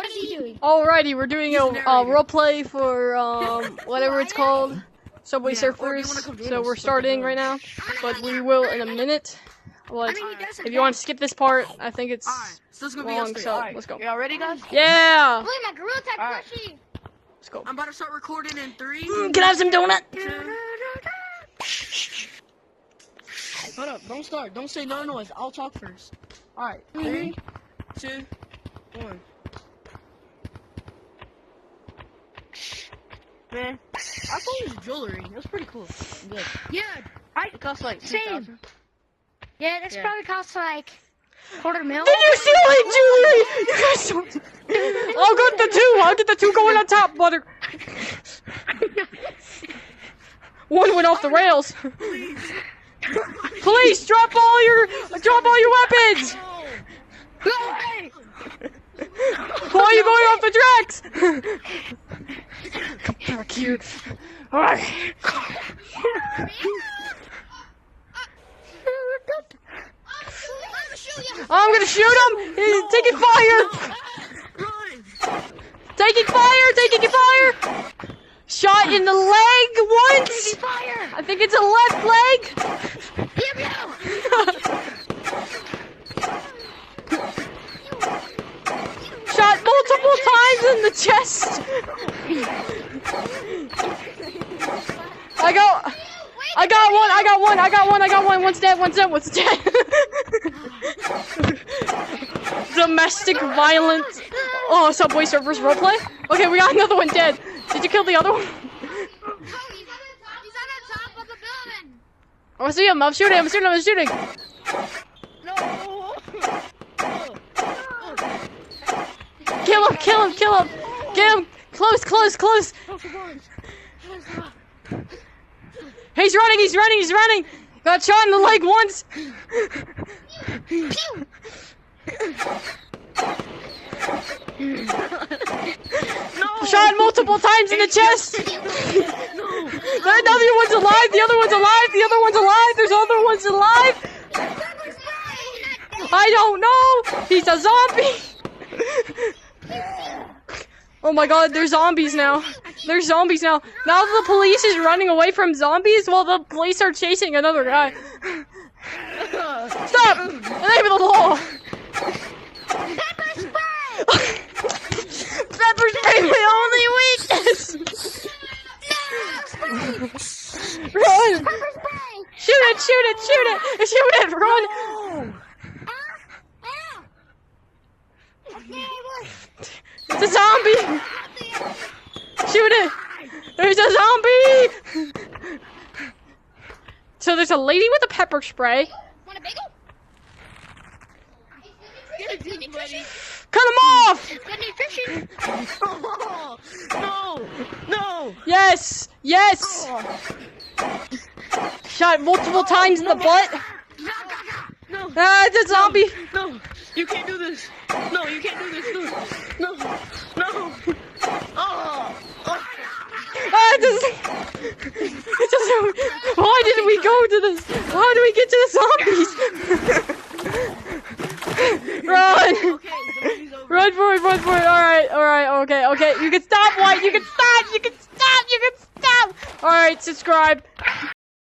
What is he doing? Alrighty, we're doing a roleplay for whatever it's called, Subway Surfers. So we're starting right now, but we will in a minute. But if you want to skip this part, I think it's long. So let's go. Y'all ready, guys? Yeah. Look at my gorilla type plushie. Let's go. I'm about to start recording in 3. Can I have some donut? Hold up, don't start. Don't say no noise. I'll talk first. Alright, 3, 2, 1. Man, I thought it was jewelry. It was pretty cool. Good. Yeah, It cost like same. 2,000. Yeah, this probably costs like $250,000. Did you steal my jewelry? You guys don't. I'll get the 2. I'll get the 2 going on top, mother. One went off the rails. Police, drop all your weapons. Why are you going off the tracks? Come back here. Alright. I'm gonna shoot him! He's taking fire! Taking fire! Taking fire! Shot in the leg once! I think it's a left leg! Shot multiple times in the chest! I got one! One's dead, one's dead! Domestic violence. Oh, Subway Surfers roleplay? Okay, we got another one dead. Did you kill the other one? He's on the top of the building. I see him. I'm shooting. Kill him. Get him. Close. He's running. Got shot in the leg once. Shot multiple times in the chest. Another one's alive. The other one's alive. There's other ones alive. I don't know. He's a zombie. Oh my god, there's zombies now. Now the police is running away from zombies while the police are chasing another guy. Stop! In the name of the law! Pepper spray! Pepper spray, my only weakness! Run! Pepper spray! Shoot it! Run! It's a zombie! Shoot it! There's a zombie! So there's a lady with a pepper spray. Want a bagel? Good nutrition. Cut him off! Good nutrition. No! Yes! Shot multiple times in the butt. No! It's a zombie! No! You can't do this! No! Why Why didn't we go to this? How do we get